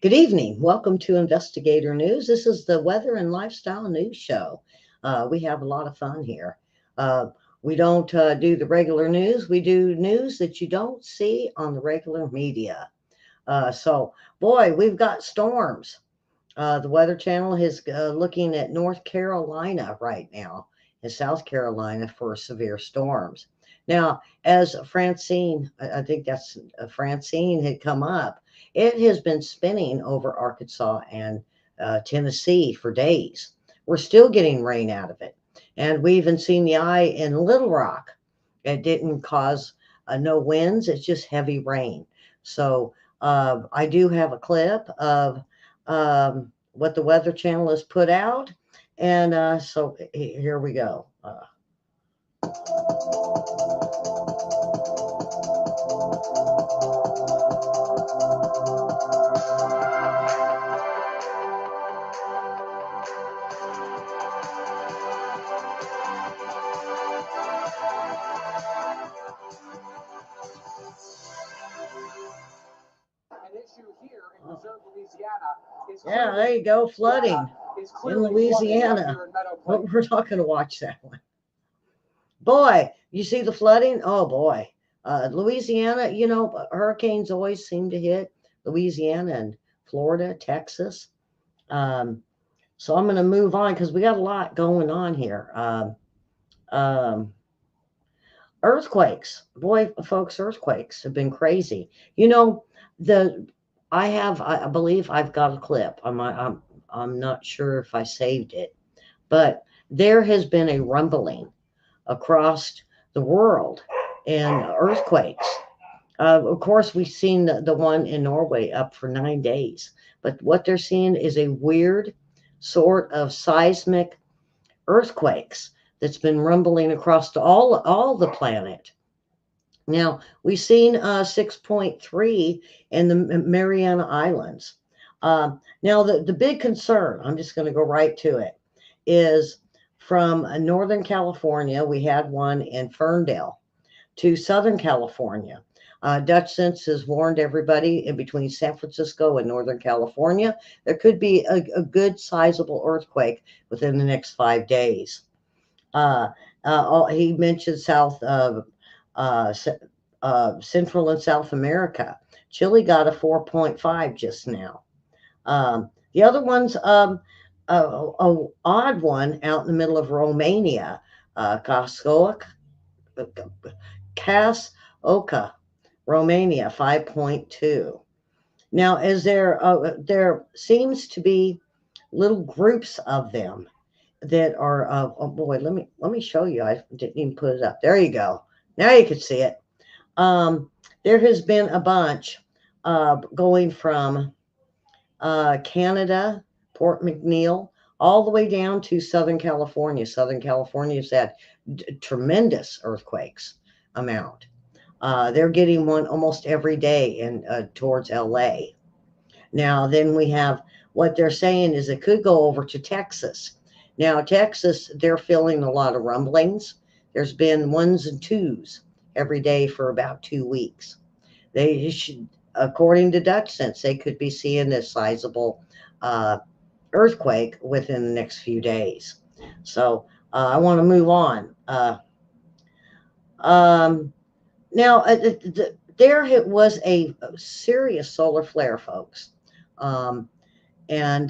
Good evening. Welcome to Investigator News. This is the weather and lifestyle news show. We have a lot of fun here. Uh, we don't do the regular news. We do news that you don't see on the regular media. Boy, we've got storms. The Weather Channel is looking at North Carolina right now and South Carolina for severe storms. Now, as Francine, I think that's Francine had come up, it has been spinning over Arkansas and Tennessee for days. We're still getting rain out of it. And we even seen the eye in Little Rock. It didn't cause no winds, it's just heavy rain. So I do have a clip of what the Weather Channel has put out. And here we go. Yeah, there you go. Flooding in Louisiana. Oh, we're not going to watch that one. Boy, you see the flooding? Oh, boy. Louisiana, hurricanes always seem to hit Louisiana and Florida, Texas. Um, so I'm going to move on because we got a lot going on here. Um, Earthquakes, boy, folks, earthquakes have been crazy. You know, the I believe I've got a clip. I'm not sure if I saved it, but there has been a rumbling across the world and earthquakes. Of course, we've seen the one in Norway up for 9 days, but what they're seeing is a weird sort of seismic earthquakes that's been rumbling across all the planet. Now, we've seen 6.3 in the Mariana Islands. Now, the big concern, I'm just going to go right to it, is from Northern California. We had one in Ferndale to Southern California. Dutch Sense has warned everybody in between San Francisco and Northern California, there could be a good sizable earthquake within the next 5 days. He mentioned uh, Central and South America. Chile got a 4.5 just now. The other one's a odd one out in the middle of Romania, Kaskoak, Kasoka, Romania, 5.2. Now, there seems to be little groups of them that are oh boy, let me show you. I didn't even put it up. There you go. Now you can see it. Um, there has been a bunch going from Canada, Port McNeil, all the way down to Southern California. Southern California's had tremendous earthquakes amount. They're getting one almost every day in towards LA. Now, then we have what they're saying is it could go over to Texas. Now, Texas, they're feeling a lot of rumblings. There's been ones and twos every day for about 2 weeks. They should, according to Dutch Sense, they could be seeing this sizable uh, earthquake within the next few days. So I want to move on. Um, Now, there was a serious solar flare, folks. Um, and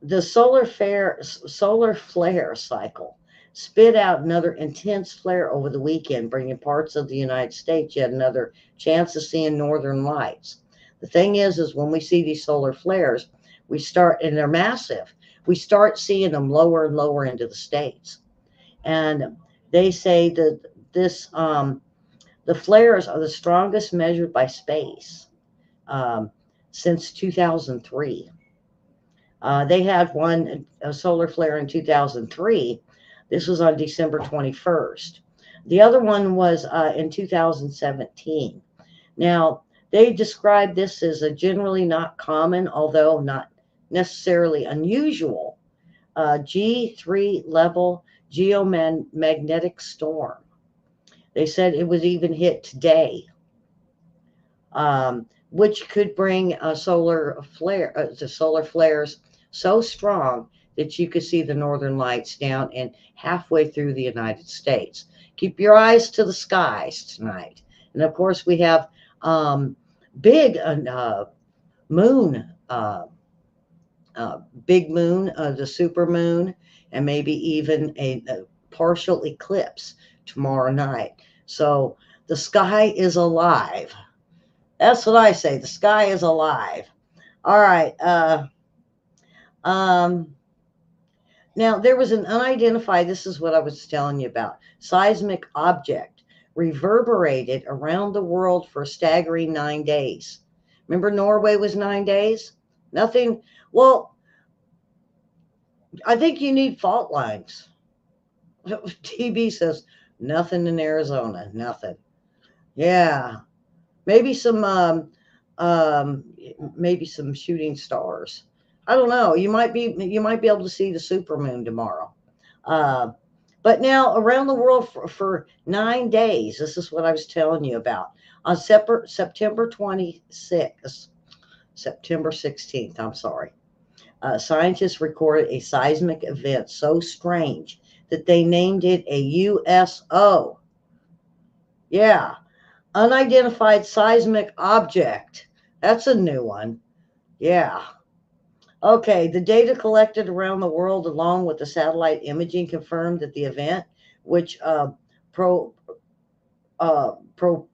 The solar flare cycle spit out another intense flare over the weekend, bringing parts of the United States yet another chance of seeing northern lights. The thing is when we see these solar flares, and they're massive, we start seeing them lower and lower into the states. And they say that the flares are the strongest measured by space um, since 2003. They had a solar flare in 2003. This was on December 21st. The other one was in 2017. Now, they describe this as a generally not common, although not necessarily unusual, G3 level geomagnetic storm. They said it was even hit today. Um, which could bring a solar flare, the solar flares so strong that you could see the northern lights down and halfway through the United States. Keep your eyes to the skies tonight. And of course, we have big moon, big moon, the super moon, and maybe even a partial eclipse tomorrow night. So the sky is alive. That's what I say. The sky is alive. All right. Um, Now, there was an unidentified, this is what I was telling you about, seismic object reverberated around the world for a staggering 9 days. Remember, Norway was 9 days? Nothing. Well, I think you need fault lines. TB says, nothing in Arizona, nothing. Yeah, maybe um, maybe some shooting stars. I don't know. You might be able to see the supermoon tomorrow. Uh, but now around the world for 9 days, this is what I was telling you about. On September 26th, September 16th, I'm sorry, scientists recorded a seismic event so strange that they named it a USO. Yeah, unidentified seismic object. That's a new one. Yeah. Okay, the data collected around the world, along with the satellite imaging, confirmed that the event, which pro pro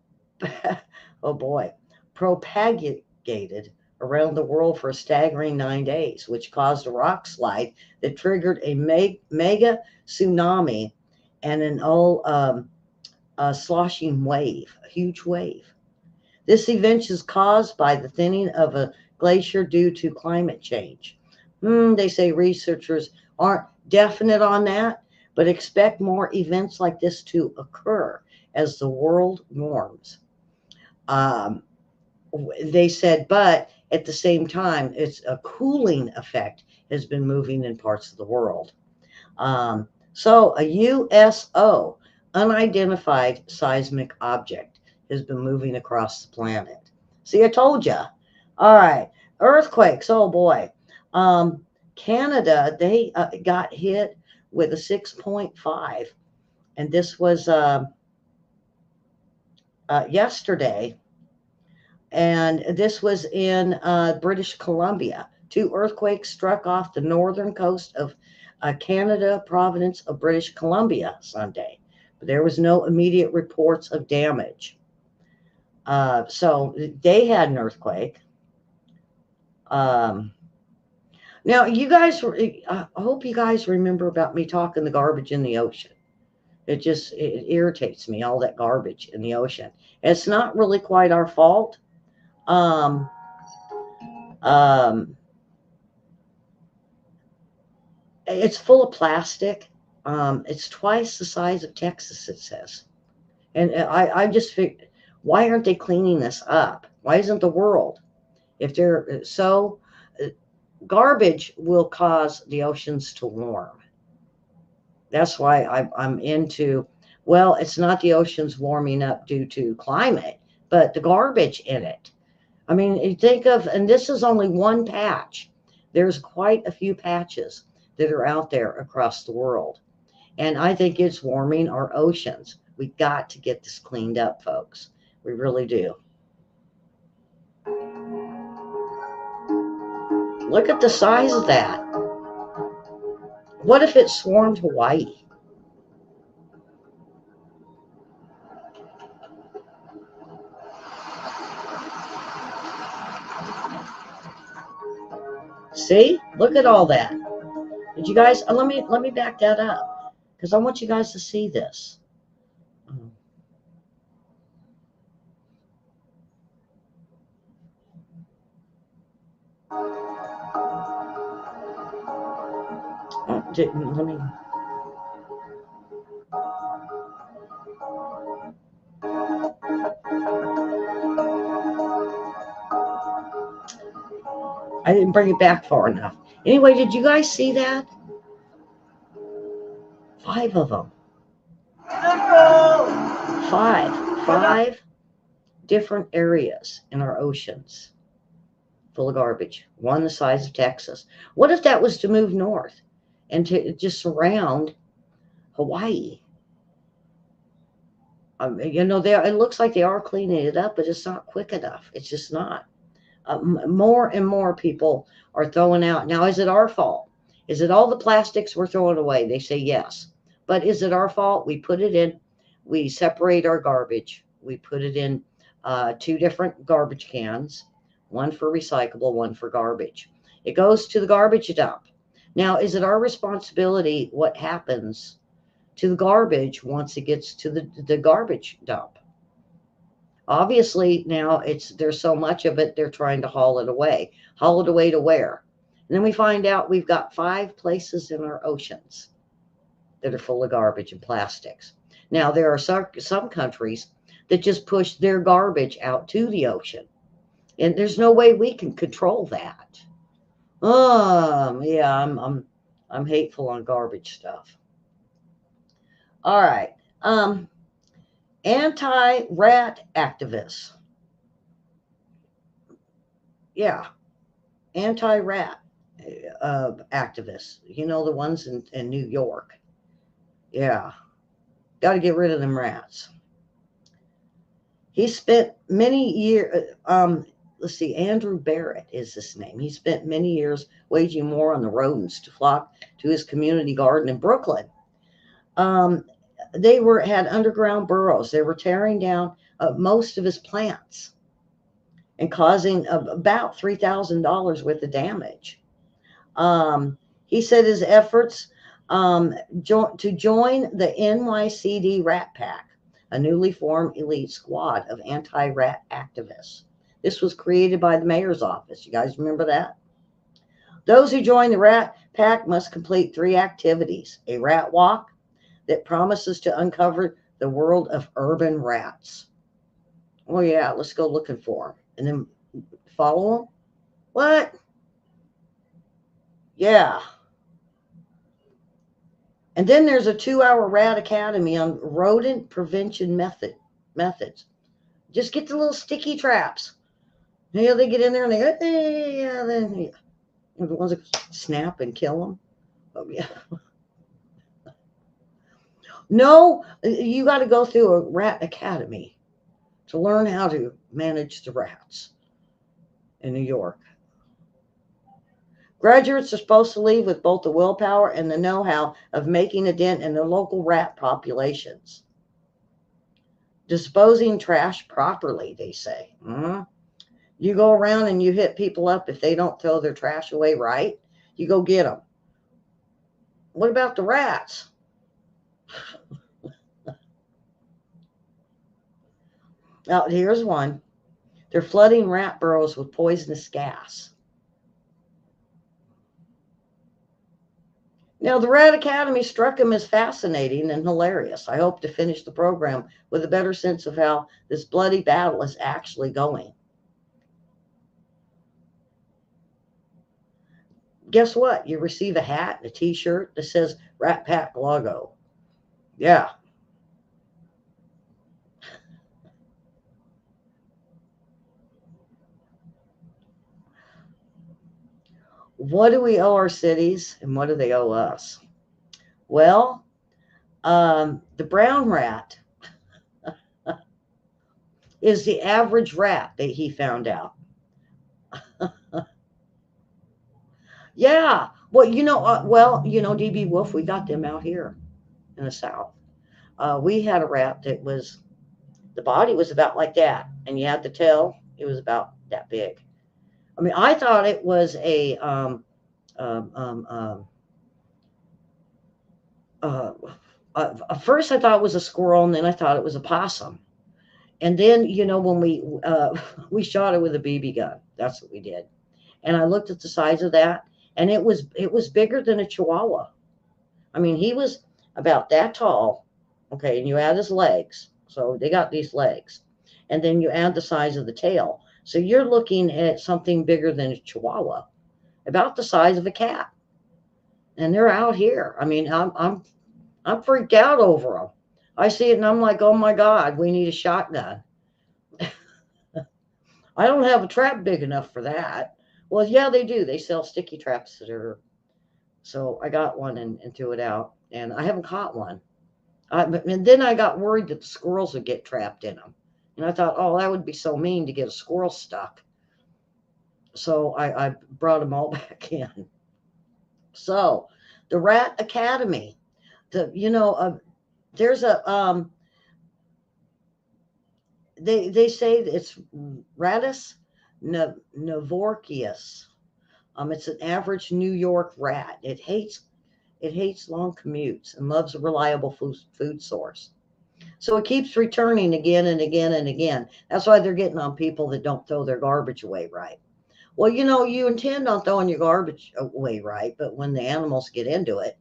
oh boy, propagated around the world for a staggering 9 days, which caused a rock slide that triggered a mega tsunami and an old sloshing wave, a huge wave. This event is caused by the thinning of a glacier due to climate change. They say researchers aren't definite on that, but expect more events like this to occur as the world warms. Um, they said, but at the same time, it's a cooling effect has been moving in parts of the world. So a USO, unidentified seismic object, has been moving across the planet. See, I told you. All right, earthquakes. Oh boy, Canada, they got hit with a 6.5, and this was yesterday, and this was in British Columbia. Two earthquakes struck off the northern coast of Canada, province of British Columbia Sunday, but there was no immediate reports of damage. So they had an earthquake. Um, Now, you guys, I hope you guys remember about me talking the garbage in the ocean. It irritates me, all that garbage in the ocean. It's not really quite our fault. Um, um, it's full of plastic. It's twice the size of Texas, it says. And I just figured, why aren't they cleaning this up? Why isn't the world? If they're so, garbage will cause the oceans to warm. That's why I'm into, well, it's not the oceans warming up due to climate, but the garbage in it. I mean, you think of, and this is only one patch. There's quite a few patches that are out there across the world. And I think it's warming our oceans. We got to get this cleaned up, folks. We really do. Look at the size of that. What if it swarmed Hawaii? See? Look at all that. Did you guys let me back that up because I want you guys to see this. Let me. I didn't bring it back far enough. Anyway, did you guys see that? 5 of them. Five different areas in our oceans full of garbage, one the size of Texas. What if that was to move north and to just surround Hawaii? It looks like they are cleaning it up, but it's not quick enough. It's just not. More and more people are throwing out. Now, is it our fault? Is it all the plastics we're throwing away? They say yes. But is it our fault? We put it in, we separate our garbage. We put it in two different garbage cans, one for recyclable, one for garbage. It goes to the garbage dump. Now, is it our responsibility what happens to the garbage once it gets to the garbage dump? Obviously, now there's so much of it, they're trying to haul it away. Haul it away to where? And then we find out we've got 5 places in our oceans that are full of garbage and plastics. Now, there are some countries that just push their garbage out to the ocean, and there's no way we can control that. Yeah, I'm hateful on garbage stuff. All right. Anti-rat activists. Yeah, anti-rat activists. You know, the ones in New York. Yeah, got to get rid of them rats. He spent many years, let's see, Andrew Barrett is his name. He spent many years waging war on the rodents to flock to his community garden in Brooklyn. They had underground burrows. They were tearing down most of his plants and causing about $3,000 worth of damage. He said his efforts to join the NYCD Rat Pack, a newly formed elite squad of anti-rat activists. This was created by the mayor's office. You guys remember that? Those who join the Rat Pack must complete 3 activities: a rat walk that promises to uncover the world of urban rats. Oh yeah, let's go looking for them. And then follow them. What? Yeah. And then there's a 2-hour rat academy on rodent prevention methods. Just get the little sticky traps. They get in there and they go, yeah, then the ones that snap and kill them. Oh yeah. No, you got to go through a rat academy to learn how to manage the rats in New York. Graduates are supposed to leave with both the willpower and the know-how of making a dent in their local rat populations. Disposing trash properly, they say. You go around and you hit people up if they don't throw their trash away right. You go get them. What about the rats? Now, here's one. They're flooding rat burrows with poisonous gas. Now, the Rat Academy struck him as fascinating and hilarious. I hope to finish the program with a better sense of how this bloody battle is actually going. Guess what? You receive a hat and a t-shirt that says Rat Pack logo. Yeah. What do we owe our cities and what do they owe us? Well, the brown rat is the average rat that he found out. Yeah. Well, DB Wolf, we got them out here in the South. We had a rat that the body was about like that, and you had the tail, it was about that big. I mean, I thought it was at first I thought it was a squirrel, and then I thought it was a possum. And then, when we shot it with a BB gun, that's what we did. And I looked at the size of that, and it was bigger than a Chihuahua. I mean, he was about that tall. Okay, and you add his legs. So they got these legs. And then you add the size of the tail. So you're looking at something bigger than a Chihuahua, about the size of a cat. And they're out here. I mean, I'm freaked out over them. I see it and I'm like, oh my God, we need a shotgun. I don't have a trap big enough for that. Well, yeah, they do. They sell sticky traps that are. So I got one and threw it out, and I haven't caught one. And then I got worried that the squirrels would get trapped in them. And I thought, oh, that would be so mean to get a squirrel stuck. So I brought them all back in. So the Rat Academy, there's a they say it's Rattus Novorkius. It's an average New York rat. It hates long commutes and loves a reliable food source. So it keeps returning again and again and again. That's why they're getting on people that don't throw their garbage away right. Well, you intend on throwing your garbage away right, but when the animals get into it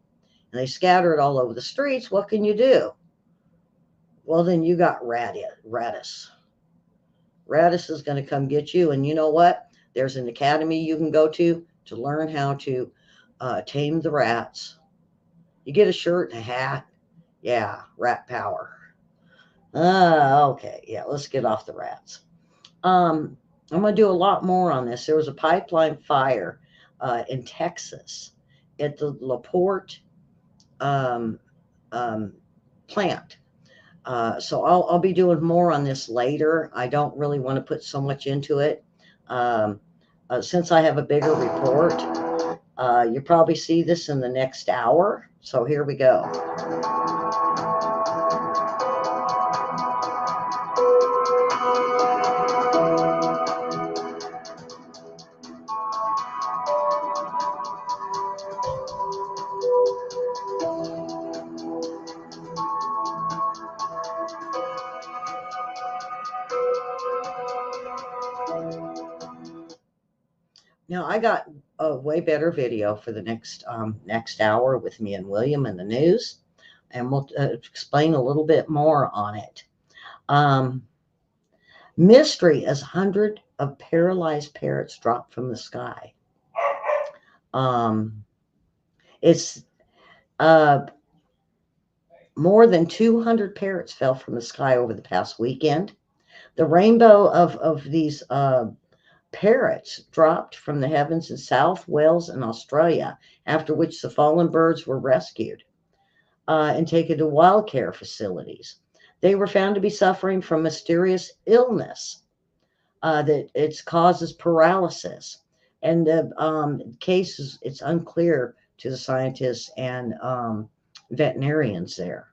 and they scatter it all over the streets, what can you do? Well, then you got Rattus. Rattus is going to come get you. And you know what? There's an academy you can go to learn how to tame the rats. You get a shirt and a hat. Yeah, rat power. Okay. Yeah, let's get off the rats. I'm going to do a lot more on this. There was a pipeline fire in Texas at the LaPorte um, um, plant. So I'll be doing more on this later. I don't really want to put so much into it. Um, since I have a bigger report, you probably see this in the next hour. So here we go. Now I got a way better video for the next hour with me and William and the news, and we'll explain a little bit more on it. Um, Mystery as 100 of paralyzed parrots dropped from the sky. Um, it's more than 200 parrots fell from the sky over the past weekend. The rainbow of these parrots dropped from the heavens in South Wales and Australia, after which the fallen birds were rescued and taken to wild care facilities. They were found to be suffering from mysterious illness that it causes paralysis. And the cases, it's unclear to the scientists and veterinarians there.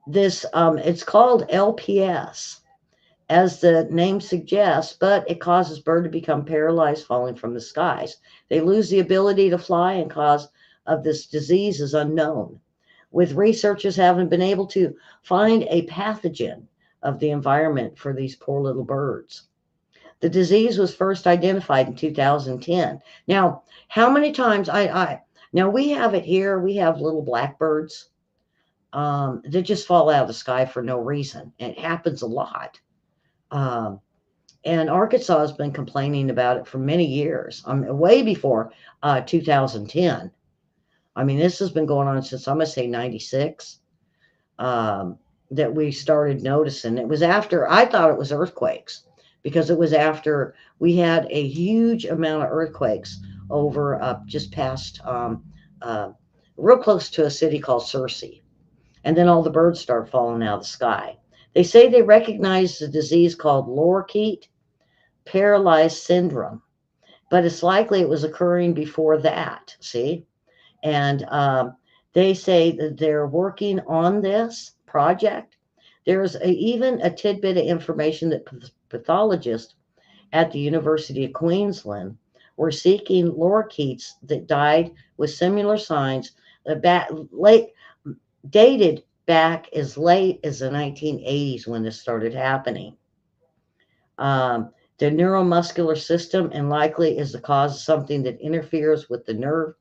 It's called LPS, as the name suggests, but it causes bird to become paralyzed falling from the skies. They lose the ability to fly, and cause of this disease is unknown, with researchers having been able to find a pathogen of the environment for these poor little birds. The disease was first identified in 2010. Now, how many times now we have it here, we have little blackbirds that just fall out of the sky for no reason. And it happens a lot. Um, and Arkansas has been complaining about it for many years, way before 2010. I mean, this has been going on since, I'm going to say, 96, that we started noticing. It was after, I thought it was earthquakes, because it was after we had a huge amount of earthquakes over just past, real close to a city called Searcy. And then all the birds start falling out of the sky. They say they recognize the disease called lorikeet paralyzed syndrome, but it's likely it was occurring before that. See? And they say that they're working on this project. There's even a tidbit of information that pathologists at the University of Queensland were seeking lorikeets that died with similar signs dated back as late as the 1980s when this started happening. The neuromuscular system, and likely is the cause of something that interferes with the nerve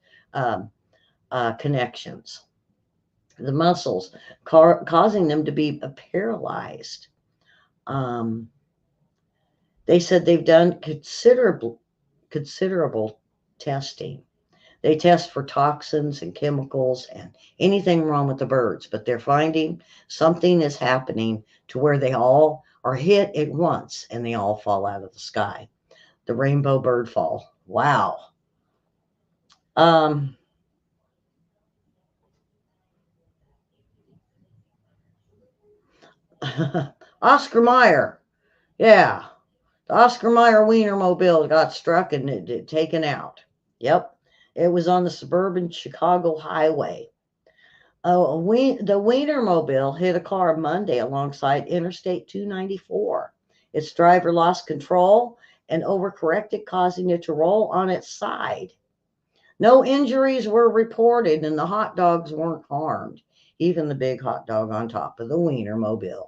connections, the muscles, causing them to be paralyzed. They said they've done considerable testing. They test for toxins and chemicals and anything wrong with the birds, but they're finding something is happening to where they all are hit at once and they all fall out of the sky. The rainbow bird fall. Wow. Um, Oscar Mayer. Yeah. The Oscar Mayer Wienermobile got struck and it taken out. Yep. It was on the suburban Chicago highway. The Wienermobile hit a car Monday alongside Interstate 294. Its driver lost control and overcorrected, causing it to roll on its side. No injuries were reported, and the hot dogs weren't harmed, even the big hot dog on top of the Wienermobile.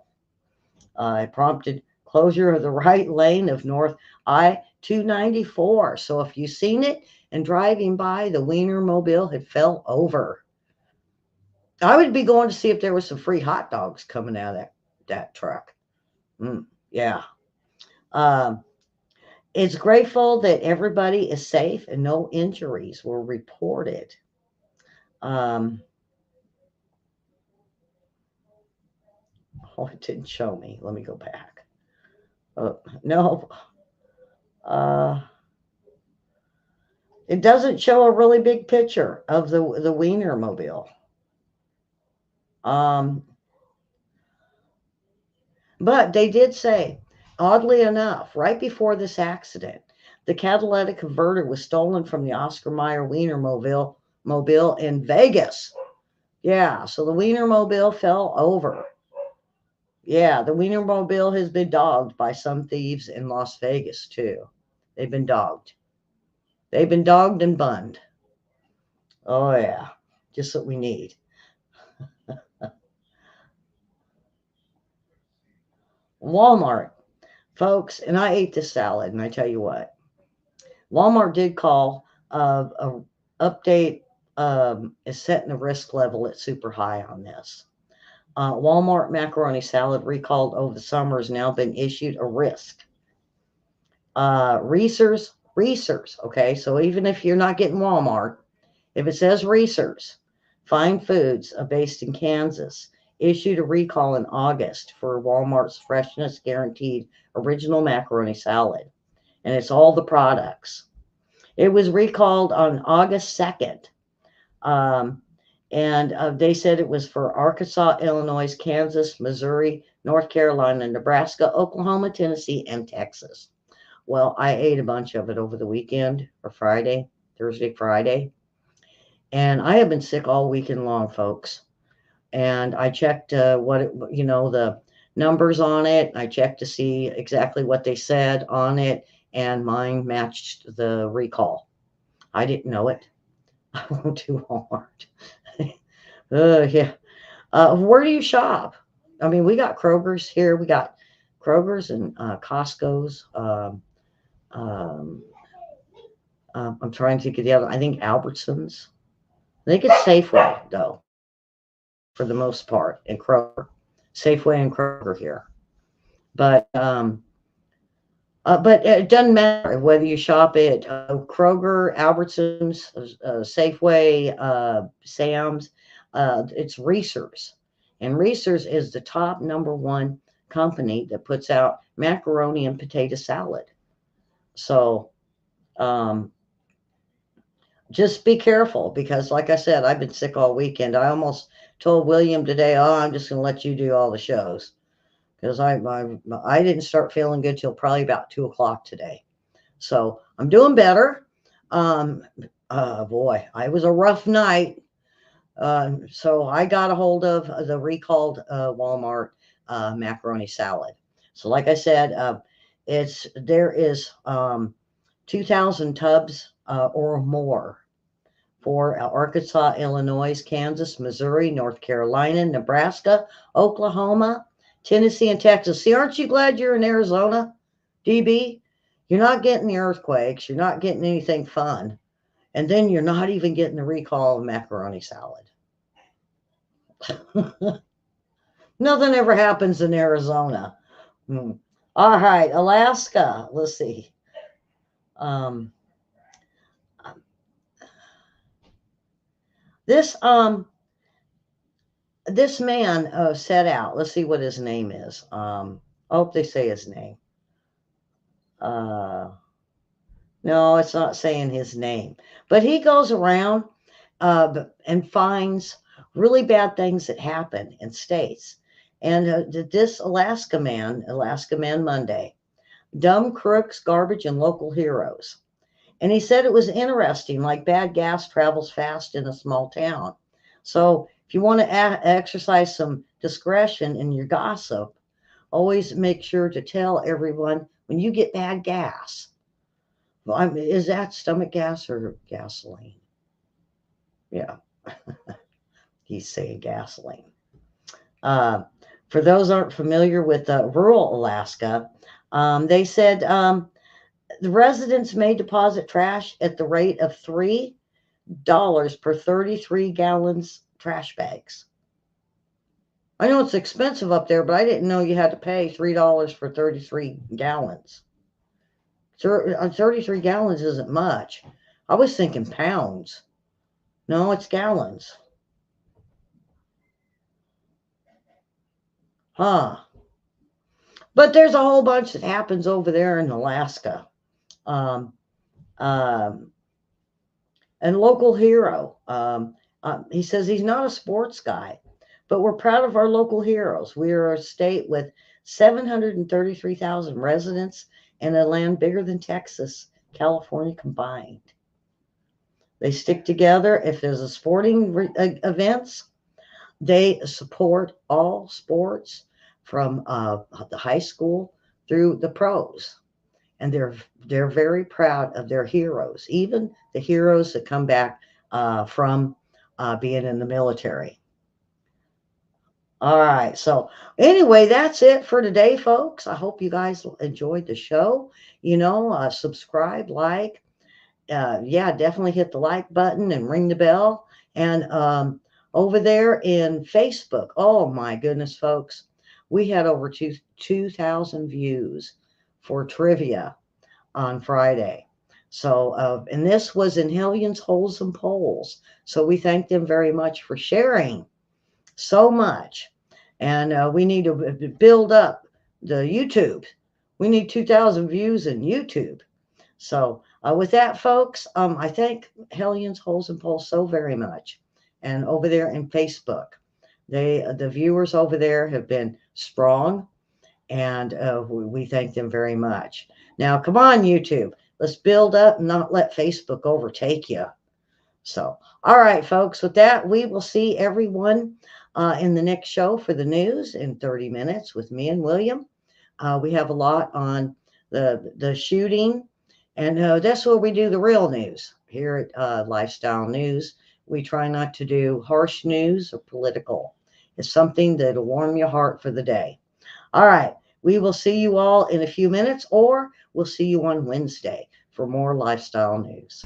It prompted closure of the right lane of North I 294. So if you've seen it and driving by, the Wienermobile had fell over. I would be going to see if there was some free hot dogs coming out of that truck. Yeah. Um, it's grateful that everybody is safe and no injuries were reported. Um, oh, it didn't show me. Let me go back. No, uh, it doesn't show a really big picture of the Wienermobile. Um, but they did say, oddly enough, right before this accident, the catalytic converter was stolen from the Oscar Mayer Wienermobile in Vegas. Yeah, so the Wienermobile fell over. Yeah, the Wienermobile has been dogged by some thieves in Las Vegas too. They've been dogged. They've been dogged and bunned. Oh yeah, just what we need. Walmart, folks, and I ate this salad, and I tell you what, Walmart did call a update is setting the risk level at super high on this. Walmart macaroni salad recalled over the summer has now been issued a risk. Reese's, okay, so even if you're not getting Walmart, if it says Reese's, Fine Foods, based in Kansas, issued a recall in August for Walmart's freshness guaranteed original macaroni salad, and it's all the products. It was recalled on August 2nd. Um, and they said it was for Arkansas, Illinois, Kansas, Missouri, North Carolina, Nebraska, Oklahoma, Tennessee, and Texas. Well, I ate a bunch of it over the weekend or Friday, Thursday, Friday. And I have been sick all weekend long, folks. And I checked the numbers on it. I checked to see exactly what they said on it, and mine matched the recall. I didn't know it. I won't do Walmart. Yeah. Where do you shop? I mean, we got Kroger's here. We got Kroger's and Costco's. Um, I'm trying to think of the other. I think Albertsons. I think it's Safeway though, for the most part, and Kroger. Safeway and Kroger here. But but it doesn't matter whether you shop at Kroger, Albertsons, Safeway, Sam's. It's Reese's, and Reese's is the top number one company that puts out macaroni and potato salad. So um, just be careful because, like I said, I've been sick all weekend. I almost told William today, "Oh, I'm just going to let you do all the shows." Because I didn't start feeling good till probably about 2 o'clock today. So I'm doing better. Um, Boy, it was a rough night. So I got a hold of the recalled Walmart macaroni salad. So like I said, there is 2,000 tubs or more for Arkansas, Illinois, Kansas, Missouri, North Carolina, Nebraska, Oklahoma, Tennessee, and Texas. See, aren't you glad you're in Arizona, DB? You're not getting the earthquakes. You're not getting anything fun. And then you're not even getting the recall of macaroni salad. Nothing ever happens in Arizona. Hmm. All right, Alaska. Let's see. Um, this this man set out. Let's see what his name is. I hope they say his name. Uh, no, it's not saying his name. But he goes around and finds really bad things that happen in states. And this Alaska Man Monday, dumb crooks, garbage, and local heroes. And he said it was interesting, like bad gas travels fast in a small town. So if you want to exercise some discretion in your gossip, always make sure to tell everyone when you get bad gas. Well, is that stomach gas or gasoline? Yeah, he's saying gasoline. Uh, for those aren't familiar with rural Alaska, they said the residents may deposit trash at the rate of $3 per 33 gallons trash bags. I know it's expensive up there, but I didn't know you had to pay $3 for 33 gallons. 33 gallons isn't much. I was thinking pounds. No, it's gallons. Huh. But there's a whole bunch that happens over there in Alaska. Um, um, and local hero. He says he's not a sports guy, but we're proud of our local heroes. We are a state with 733,000 residents and a land bigger than Texas, California combined. They stick together. If there's a sporting events, they support all sports from the high school through the pros, and they're very proud of their heroes, even the heroes that come back from being in the military. All right, so anyway, that's it for today, folks. I hope you guys enjoyed the show. Subscribe, like, yeah, definitely hit the like button and ring the bell. And over there in Facebook, oh my goodness, folks, we had over 2,000 views for trivia on Friday. So, and this was in Hellions, Holes, and Poles. So we thank them very much for sharing so much. And we need to build up the YouTube. We need 2,000 views in YouTube. So with that, folks, I thank Hellions, Holes, and Poles so very much. And over there in Facebook, the viewers over there have been strong, and we thank them very much. Now, come on, YouTube. Let's build up and not let Facebook overtake you. So, all right, folks, with that, we will see everyone in the next show for the news in 30 minutes with me and William. We have a lot on the shooting, and that's where we do the real news here at Lifestyle News. We try not to do harsh news or political. It's something that'll warm your heart for the day. All right. We will see you all in a few minutes, or we'll see you on Wednesday for more lifestyle news.